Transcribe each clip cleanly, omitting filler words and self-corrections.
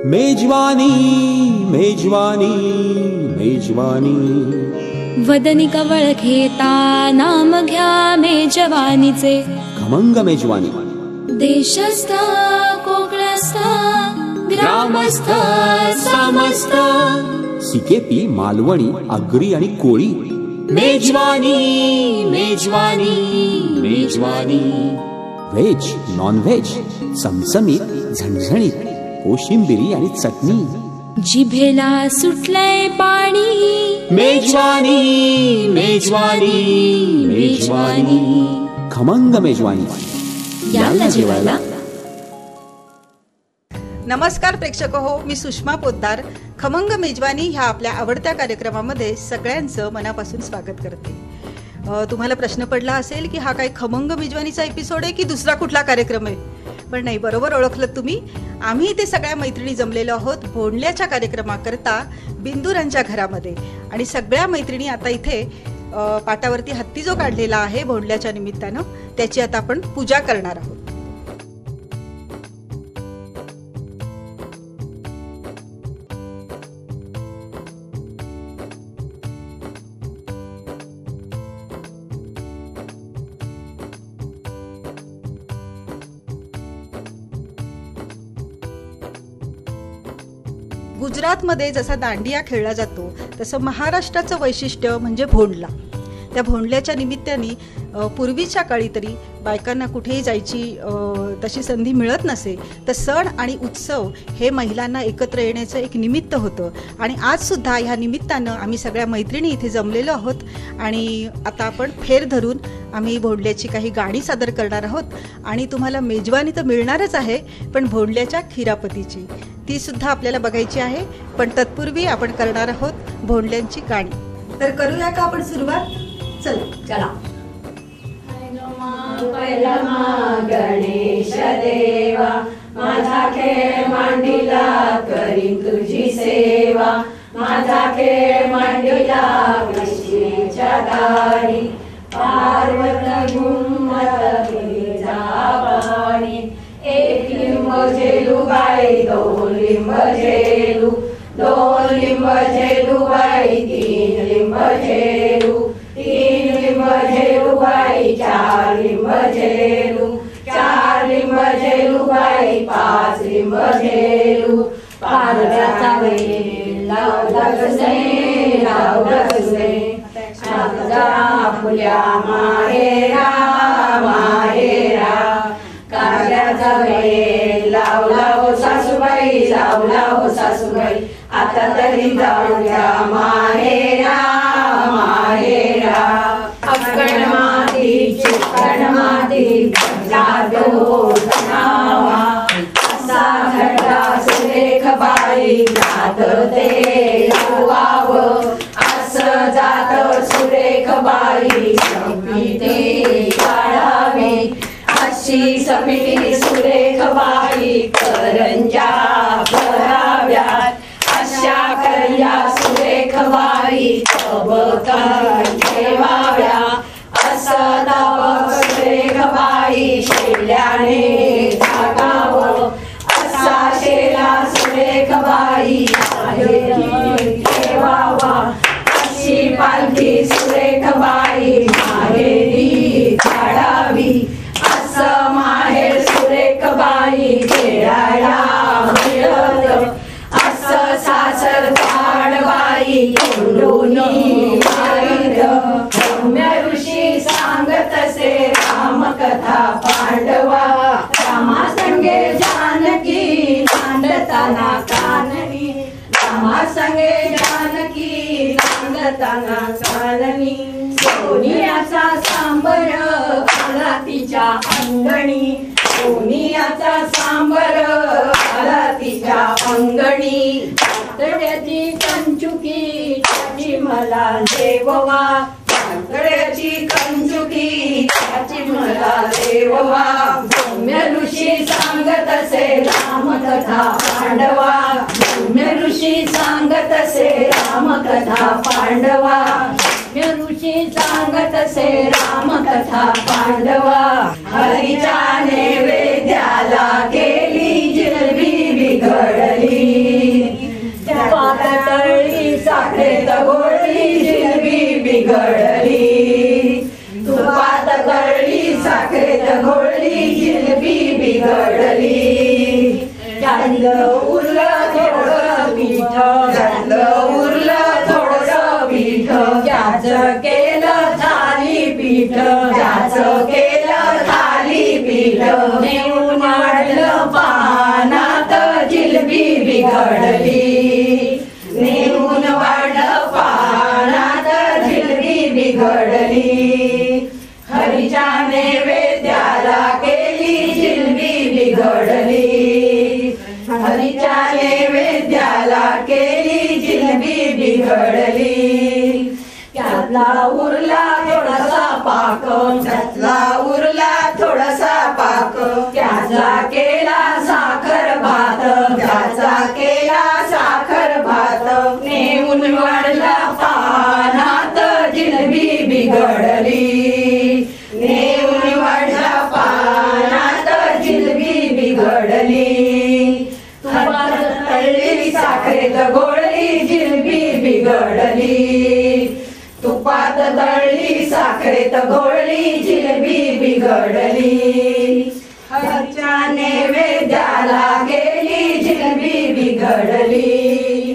मेजवानी मेजवानी मेजवानी वदनी कवळ घेता नाम घ्या मेजवानीचे खमंग मेजवानी देशस्थ कोकणस्थ ग्रामस्थ समस्त सिकेपी मालवणी आगरी आणि कोळी मेजवानी मेजवानी मेजवानी व्हेज नॉन व्हेज चमचमीत झणझणीत कोशिंबिरी आणि चटणी जिभेला सुटलंय पाणी मेजवानी मेजवानी मेजवानी खमंग मेजवानी याला जेवायला. नमस्कार प्रेक्षक हो, मी सुषमा पोद्दार खमंग मेजवानी ह्या आपल्या आवडत्या कार्यक्रमामध्ये सगळ्यांचं मनापासून स्वागत करते. तुम्हाला प्रश्न पडला असेल की हा काय खमंग मेजवानीचा एपिसोड आहे की दुसरा कुठला कार्यक्रम आहे, पण नाही, बरोबर ओळखलं तुम्ही. आम्ही इथे सगळ्या मैत्रिणी जमलेलो आहोत भोंडल्याच्या कार्यक्रमाकरता बिंदुरांच्या घरामध्ये. आणि सगळ्या मैत्रिणी आता इथे पाटावरती हत्ती जो काढलेला आहे भोंडल्याच्या निमित्तानं त्याची आता आपण पूजा करणार आहोत. गुजरातमध्ये जसा दांडिया खेळला जातो तसं महाराष्ट्राचं वैशिष्ट्य म्हणजे भोंडला. त्या भोंडल्याच्या निमित्ताने पूर्वीच्या काळी तरी बायकांना कुठेही जायची तशी संधी मिळत नसे, तर सण आणि उत्सव हे महिलांना एकत्र येण्याचं एक निमित्त होतं. आणि आजसुद्धा ह्या निमित्तानं आम्ही सगळ्या मैत्रिणी इथे जमलेलो आहोत. आणि आता आपण फेर धरून आम्ही भोंडल्याची काही गाणी सादर करणार आहोत. आणि तुम्हाला मेजवानी तर मिळणारच आहे, पण भोंडल्याच्या खिरापतीची ती सुद्धा आपल्याला बघायची आहे. पण तत्पूर्वी आपण करणार आहोत भोंडल्यांची गाणी. तर करूया का आपण सुरुवात? चला. गणेश देवा माझा खेळ मांडीला करीन तुझी सेवा, माझा खेळ मांडीला कृष्णेच्या दारी पार्वत घुमत गिरिजा पाणी. एक लिंब झेलू बाई दोन लिंब झेलू, दोन लिंब झेलू बाई तीन लिंब झेलू, तीन लिंब झेलू बाई चार लिंब झेलू, चार लिंब झेलू बाई पाच लिंब झेलू. पारव्याचा वेळ लावला कसे लावला कसे फुल्या माहेरा माहेरा. कारल्याचा वेळ लावला हो सासूबाई लावला हो सासूबाई, आता तरी जाऊया माहेरा माहेरा. अक्कड माती चिकण माती जातो नावा, असा खड्डा सुरेख बाई जात ते वाव, असं जात सुरेख बाई संपीते काढावी, अशी सपिटी सुरेख बाई करंजा भराव्यात, अशा करंजा सुरेख बाई कबकात ठेवाव्या, असं दाबक सुरेख बाई शेल्याने झाकावं, असा शेला सुरेख बाई माहेरी ठेवावा, अशी पालखी सुरेख बाई माहेरी काढावी, असं माहेर सुरेख बाई खेळायला मिळत, असं सासर बाई कोंडोनी मारीत. रम्य ऋषी सांगत असे रामकथा पांडवा, रामासंगे जानकी नांदताना काननी, रामासंगे जानकी नांदताना काननी. सोनियाचा सांबर आला तिच्या अंगणी, सोनियाचा सांबर आला तिच्या अंगणी. तातड्याची कंचुकी त्याची मला देववा, तातड्याची कंचुकी त्याची मला देववा. सौम्य ऋषी सांगत असे रामकथा पांडवा, सौम्य ऋषी सांगत असे रामकथा पांडवा, सौम्य ऋषी सांगत असे रामकथा पांडवा. हरीच्या नैवेद्याला केली जिलबी बिघडली तुपात तळली साखरेत घोळली जिलबी बिघडली. तुपात तळली साखरेत घोळली जिलबी बिघडली. त्यातलं उरलं थोडं पीठ, त्यातलं उरलं थोडं पीठ, त्याचं केलं थालीपीठ, त्याचं केलं थालीपीठ. नेऊन वाढलं पानात जिलबी बिघडली. नेऊन वाढलं पानात जिलबी बिघडली. हरीच्या नैवेद्याला केली जिलबी बिघडली. हरीच्या नैवेद्याला केली जिलबी बिघडली. त्यातला उरला थोडासा पाक, त्यातला उरला थोडासा पाक, त्याचा केला साखर भात, त्याचा केला साखर भात. नेऊन वाढला पानात जिलबी बिघडली. नेऊन वाढला पानात जिलबी बिघडली. तुपात तळली साखरेत घोळली जिलबी बिघडली. तुपात तळली साखरेत घोळली जिलबी बिघडली. हरीच्या नैवेद्याला गेली जिलबी बिघडली.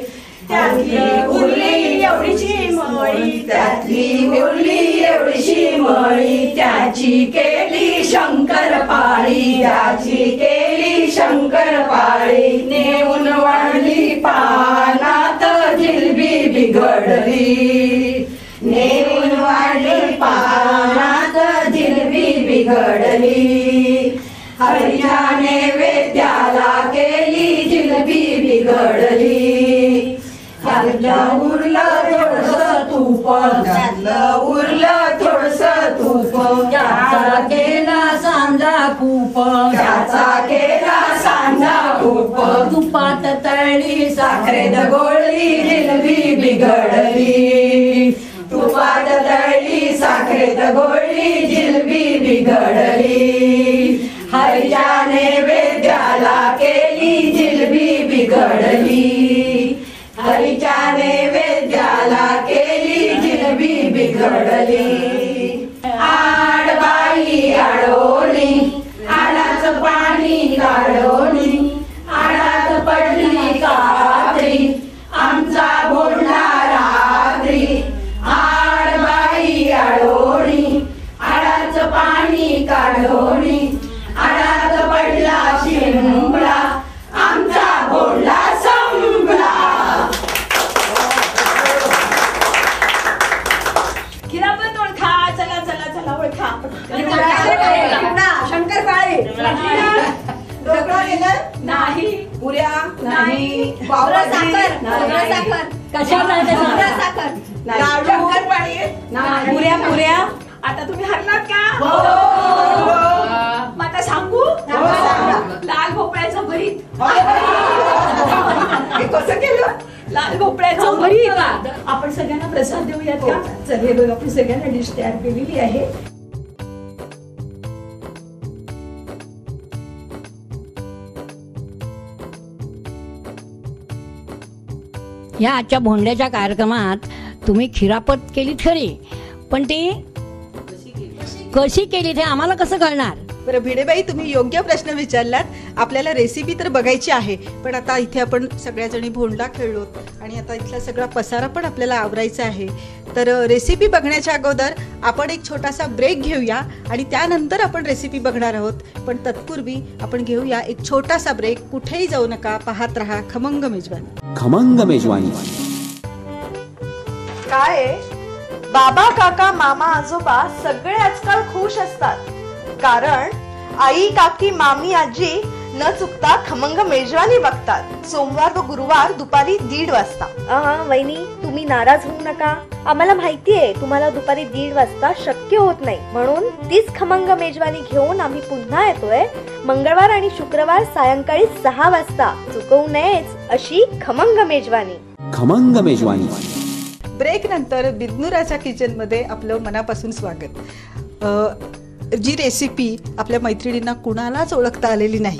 त्यातली उरली एवढीशी मळी, त्यातली उरली एवढीशी मळी, त्याची केली शंकरपाळी, त्याची केली शंकरपाळी. नेऊन वाढली पानात जिलबी बिघडली. नेऊन वाढली पानात जिलबी बिघडली. हरीच्या नैवेद्याला केली जिलबी बिघडली. त्यातलं उरलं थोडस तूप, त्यातलं उरलं थोडस तूप, त्याचा केला सांजा खूप, त्याचा केला सांजा खूप. तुपात तळली साखरेत घोळली जिलबी बिघडली. तुपात तळली साखरेत घोळली जिलबी बिघडली. हरीच्या नैवेद्याला केली जिलबी बिघडली. हरीच्या नैवेद्याला केली जिलबी बिघडली. आडबाई आडोली आडाचं पाणी काढोली, आडात पडली कात्री आमचा भोंडा रात्री. आडबाई आडोली आडाचं पाणी काढोली, आडात पडला शिंबळा आमचा भोंडा संपला. खिरापत ओळखा, चला चला चला ओळखा. शंकरपाळी नाही, पुऱ्या नाही, साखर कशाला साखर शंकरपाळी नाही, पुऱ्या पुऱ्या. आता तुम्ही हरलात का? मग आता सांगू? लाल भोपळ्याचं भरीत. कसं केलं? लाल भोपळ्याचं भरीत. आपण सगळ्यांना प्रसाद देऊयात का? चल हे बघ, आपण सगळ्यांना डिश तयार केलेली आहे. या आजच्या भोंड्याच्या कार्यक्रमात तुम्ही खिरापत केली खरी, पण ती कशी केली ते आम्हाला कसं कळणार? बरं भिडेबाई, तुम्ही योग्य प्रश्न विचारलात. आपल्याला रेसिपी तर बघायची आहे, पण आता इथे आपण सगळ्याजणी भोंडला खेळलोत आणि आता इथला सगळा पसारा पण आपल्याला आवरायचा आहे. तर रेसिपी बघण्याच्या अगोदर आपण एक छोटासा ब्रेक घेऊया आणि त्यानंतर आपण रेसिपी बघणार आहोत. पण तत्पूर्वी आपण घेऊया एक छोटासा ब्रेक. कुठेही जाऊ नका, पाहत रहा खमंग मेजवानी. खमंग मेजवानी. काय बाबा काका मामा आजोबा सगळे आजकाल खुश असतात, कारण आई काकी मामी आजी न चुकता खमंग मेजवानी बघतात. सोमवार व गुरुवार दुपारी 1:30 वाजता. वहिनी, तुम्ही नाराज होऊ नका. आम्हाला माहितीये तुम्हाला दुपारी 1:30 वाजता शक्य होत नाही, म्हणून तीच खमंग मेजवानी घेऊन आम्ही पुन्हा येतोय मंगळवार आणि शुक्रवार सायंकाळी 6 वाजता. चुकवू नयेच अशी खमंग मेजवानी. खमंग मेजवानी. ब्रेक नंतर बिदनुराच्या किचन मध्ये आपलं मनापासून स्वागत. जी रेसिपी आपल्या मैत्रिणींना कुणालाच ओळखता आलेली नाही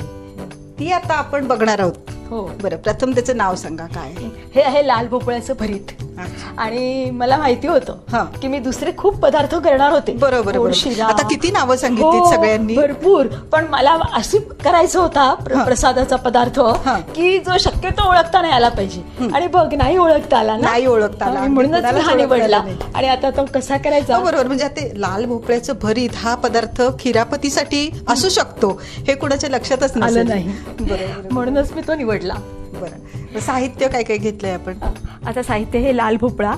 ती आता आपण बघणार आहोत. हो. बरं, प्रथम त्याचं नाव सांगा काय आहे? हे आहे लाल भोपळ्याचं भरीत. अच्छा. आणि मला माहिती हा. होतं की मी दुसरे खूप पदार्थ करणार होते. बरोबर, गोड बरोबर. शिरा. आता किती नावं सांगितलीत हो, सगळ्यांनी. भरपूर. पण मला अशी करायचं होता प्रसादाचा पदार्थ हा. की जो शक्यतो ओळखता नाही आला पाहिजे. आणि बघ, नाही ओळखता आला ना. नाही ओळखता आला. म्हणूनच मी कुणालाच हा ओळखता निवडला. आला नाही. आणि आता तो कसा करायचा. हो, बरोबर. म्हणजे ते लाल भोपळ्याचं भरीत हा पदार्थ खिरापतीसाठी असू शकतो हे कुणाच्या लक्षातच आलं नसेल. नाही. बरोबर. म्हणूनच मी तो निवडला. बरं, साहित्य काय काय घेतलंय आपण? आता साहित्य हे लाल भोपळा,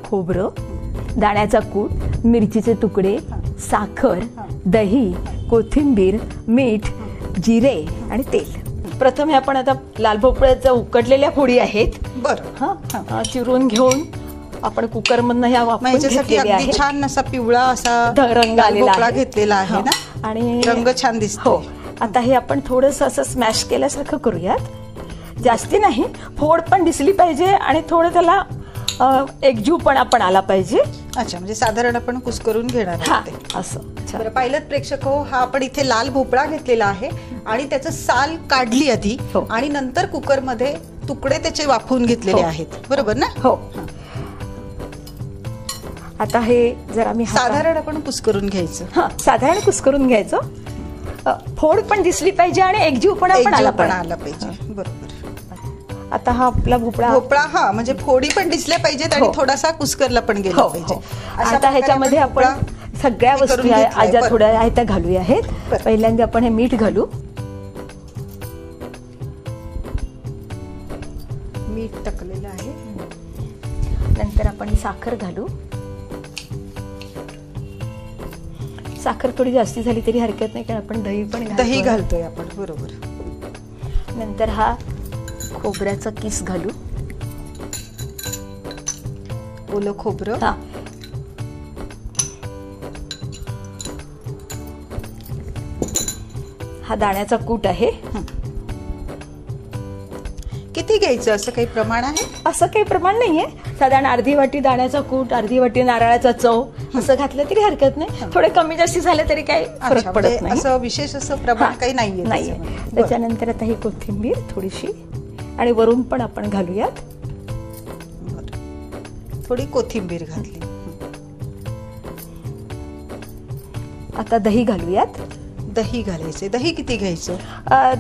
खोबरं, दाण्याचा कूट, मिरचीचे तुकडे, साखर, दही, कोथिंबीर, मीठ, जिरे आणि तेल. प्रथम हे आपण आता लाल भोपळ्याच्या उकडलेल्या फोडी आहेत. बरं. चिरून घेऊन आपण कुकर मधनं ह्या वापरून याच्यासाठी घेतलेल्या अगदी आहेत. छान असा पिवळा असा रंग लाल आलेला भोपळा आहे. घेतलेला आहे ना. आणि रंग छान दिसतो. हो. आता हे आपण थोडंसं असं स्मॅश केल्यासारखं करूयात. जास्ती नाही, फोड पण दिसली पाहिजे आणि थोडं त्याला एकजीवपणा पण आला पाहिजे. अच्छा, म्हणजे साधारण आपण कुस्करून घेणार हा, आहोत ते. असं. छान. बरं, पाहिलं प्रेक्षक हो, हा आपण इथे लाल भोपळा घेतलेला आहे आणि त्याचं साल काढली आधी हो. आणि नंतर कुकरमध्ये तुकडे त्याचे वाफवून घेतलेले हो. आहेत. बरोबर ना? हो. आता हे जरा मी साधारण आपण कुस्करून घ्यायचं. साधारण कुस्करून घ्यायचं. फोड पण दिसली पाहिजे आणि एकजीवपणा पण आला एकजीवपणा पाहिजे. आला पाहिजे. बरोबर. आता हा आपला भोपळा भोपळा म्हणजे फोडी पण दिसल्या पाहिजेत आणि हो. थोडासा कुस्करला पण गेला हो, पाहिजे. हो. अशा आता प्रकारे ह्याच्यामध्ये आपण भोपळा सगळ्या हे वस्तू करून घेतलाय. आज बरं. थोड्या आहेत त्या घालूया आहेत. बरं. पहिल्यांदा आपण हे मीठ घालू. मीठ टाकलेलं आहे. नंतर आपण ही साखर घालू. साखर थोडी जास्ती झाली तरी हरकत नाही, कारण आपण दही पण दही घालतोय. घालतोय आपण. बरोबर. नंतर हा खोबऱ्याचा किस घालू. ओलं खोबरं. हा. हा दाण्याचा कूट आहे. किती घ्यायचं असं काही प्रमाण आहे? असं काही प्रमाण नाहीये. साधारण अर्धी वाटी दाण्याचा कूट, अर्धी वाटी नारळाचा चव असं घातलं तरी हरकत नाही. थोडे कमी जास्ती झाले तरी काही फरक अच्छा, पडत म्हणजे नाही. असं विशेष असं प्रमाण काही नाहीये नाहीये. त्याच्यामध्ये. बरं. त्याच्यानंतर आता ही कोथिंबीर थोडीशी आणि वरून पण आपण घालूयात. बरं. थोडी कोथिंबीर घातली. आता दही घालूयात. दही घालायचे. दही किती घ्यायचं?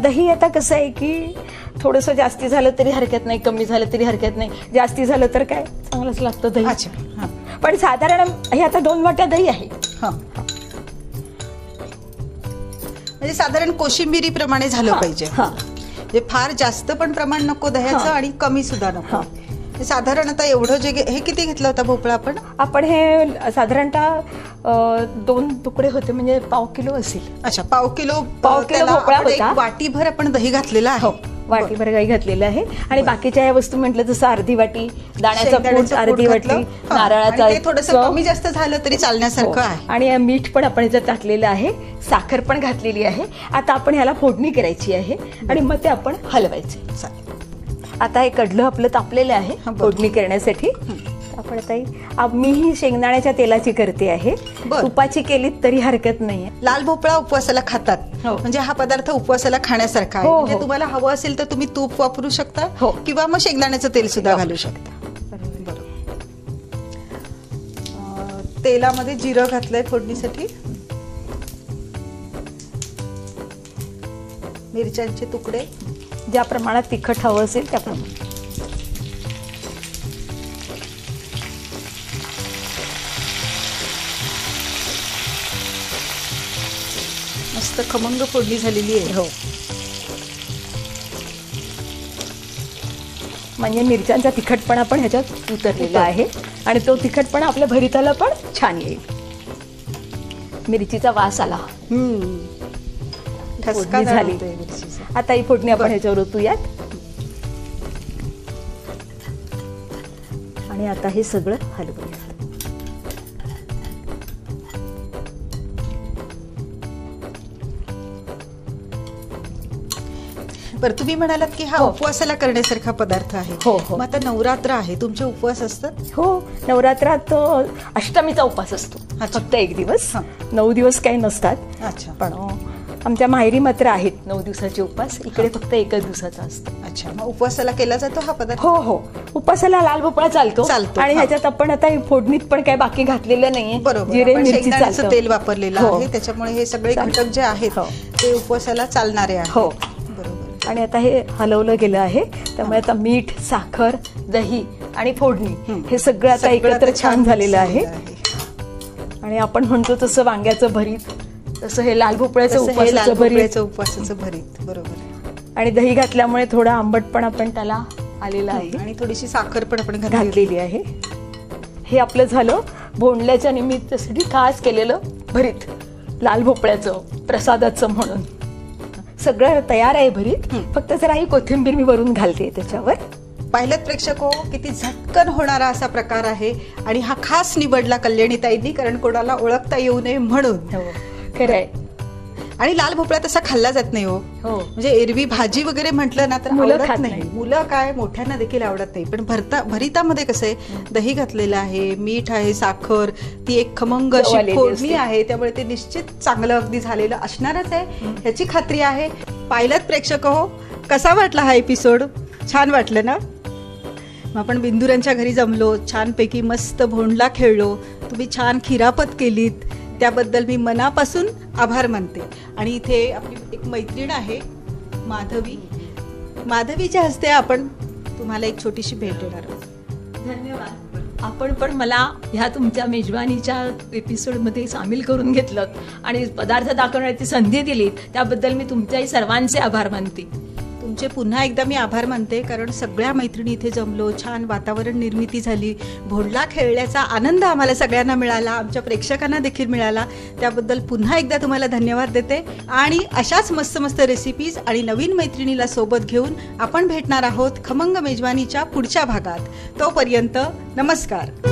दही आता कसं आहे की थोडंसं जास्ती झालं तरी हरकत नाही, कमी झालं तरी हरकत नाही. जास्ती झालं तर काय चांगलंच लागतं दही. अच्छा. हा. पण साधारण हे आता 2 वाट्या दही आहे. हा. म्हणजे साधारण कोशिंबिरी प्रमाणे झालं पाहिजे. हा. म्हणजे फार जास्त पण प्रमाण नको दह्याचं हा. आणि कमी सुद्धा नको. हा. साधारण आता एवढं हे किती घेतलं होता भोपळा आपण? आपण हे साधारणतः 2 तुकडे होते, म्हणजे पाव किलो असेल. अच्छा, पाव किलो भोपळा आपण एक होता. वाटीभर आपण दही घातलेलं आहे. वाटीभर काही घातलेलं आहे. आणि बाकीच्या ह्या वस्तू म्हटलं जसं अर्धी वाटी दाण्याचा शेंगदाण्याचं कूट, अर्धी कूट वाटी घातलं. हा. नारळाचा आणि ते थोडंसं चव. कमी जास्त झालं तरी चालण्यासारखं आहे. आणि मीठ पण आपण याच्यात टाकलेलं आहे. साखर पण घातलेली आहे. आता आपण ह्याला फोडणी करायची आहे आणि मग ते आपण हलवायचे. चालेल. आता हे कडलं आपलं तापलेलं आहे बरं. फोडणी करण्यासाठी. आपण आता मीही शेंगदाण्याच्या तेलाची करते आहे. बरं. तुपाची केलीत तरी हरकत नाहीये. लाल भोपळा उपवासाला खातात. हो. म्हणजे हा पदार्थ उपवासाला खाण्यासारखा आहे. हो, म्हणजे हो. तुम्हाला हवं असेल तर तुम्ही तूप वापरू शकता हो. किंवा मग शेंगदाण्याचं तेल सुद्धा घालू शकता. तेलामध्ये जिरं घातलंय फोडणीसाठी. मिरच्यांचे तुकडे. ज्या प्रमाणात तिखट हवं असेल त्याप्रमाणे. मस्त खमंग फोडणी झालेली आहे. हो. म्हणजे मिरच्यांचा तिखटपणा पण ह्याच्यात उतरलेला आहे आणि तो तिखटपणा आपल्या भरिताला पण छान येईल. मिरचीचा वास आला. ठसका फोडणी झाली. जाणवतोय मिरचीचा. आता ही फोडणी आपण ह्याच्यावर ओतूयात. आणि आता हे सगळं हलवूयात. बरं, तुम्ही म्हणालात की हा उपवासाला करण्यासारखा पदार्थ आहे. हो, हो. मग आता नवरात्र आहे, तुमचे उपवास असतात? हो, नवरात्रात अष्टमीचा उपवास असतो. अच्छा. फक्त 1 दिवस. हा. 9 दिवस काही नसतात. अच्छा. पण आमच्या माहेरी मात्र आहेत 9 दिवसाचे उपवास. इकडे फक्त 1च दिवसाचा असतो. अच्छा, मग उपवासाला केला जातो हा पदार्थ? हो हो, उपवासाला लाल भोपळा चालतो. आणि ह्याच्यात आपण आता फोडणीत पण काही बाकी घातलेलं नाहीये. बरोबर, जिरे आपण मिरची शेंगदाण्याचं चालतं. तेल वापरलेलं आहे, त्याच्यामुळे हे सगळे घटक जे आहेत ते उपवासाला चालणारे आहेत. हो बरोबर. आणि आता हे हलवलं गेलं आहे, त्यामुळे आता मीठ, साखर, दही आणि फोडणी हे सगळं आता एकत्र छान झालेलं आहे. आणि आपण म्हणतो तसं वांग्याचं भरीत, तसं हे लाल भोपळ्याचं उपवासाचं भरीत. बरोबर. आणि दही घातल्यामुळे थोडा आंबटपणा पण त्याला आलेला आहे आणि थोडीशी साखर पण आपण घातलेली आहे. हे आपलं झालं भोंडल्याच्या निमित्तासाठी खास केलेलं भरीत, लाल भोपळ्याचं प्रसादाचं म्हणून. सगळं तयार आहे भरीत, फक्त जरा ही कोथिंबीर मी वरून घालते त्याच्यावर. पाहिलं प्रेक्षको, किती झटकन होणारा असा प्रकार आहे आणि हा खास निवडला कल्याणीताईंनी, कारण कोणाला ओळखता येऊ नये म्हणून. खरंय. आणि लाल भोपळा तसा खाल्ला जात नाही. हो, म्हणजे एरवी भाजी वगैरे म्हटलं ना तर आवडत नाही. मुलं काय, मोठ्यांना देखील आवडत नाही. पण भरितामध्ये कसं आहे, दही घातलेलं आहे, मीठ आहे, साखर, ती एक खमंग अशी फोडणी आहे, त्यामुळे ते निश्चित चांगलं अगदी झालेलं असणारच आहे, ह्याची खात्री आहे. पाहिलं प्रेक्षक हो, कसा वाटला हा एपिसोड? छान वाटलं ना? आपण बिंदुरांच्या घरी जमलो, छानपैकी मस्त भोंडला खेळलो, तुम्ही छान खिरापत केलीत, त्याबद्दल मी मनापासून आभार मानते. आणि इथे आपली एक मैत्रीण आहे माधवी, माधवीच्या हस्ते आपण तुम्हाला एक छोटीशी भेट देणार आहोत. धन्यवाद. आपण पण मला ह्या तुमच्या मेजवानीच्या एपिसोडमध्ये सामील करून घेतलं आणि पदार्थ दाखवण्याची संधी दिली, त्याबद्दल मी तुमच्याही सर्वांचे आभार मानते. तुमचे पुन्हा एकदा मी आभार मानते, कारण सगळ्या मैत्रिणी इथे जमलो, छान वातावरण निर्मिती झाली, भोंडला खेळण्याचा आनंद आम्हाला सगळ्यांना मिळाला, आमच्या प्रेक्षकांना देखील मिळाला. त्याबद्दल पुन्हा एकदा तुम्हाला धन्यवाद देते. आणि अशाच मस्त मस्त रेसिपीज आणि नवीन मैत्रिणीला सोबत घेऊन आपण भेटणार आहोत खमंग मेजवानीच्या पुढच्या भागात. तोपर्यंत नमस्कार.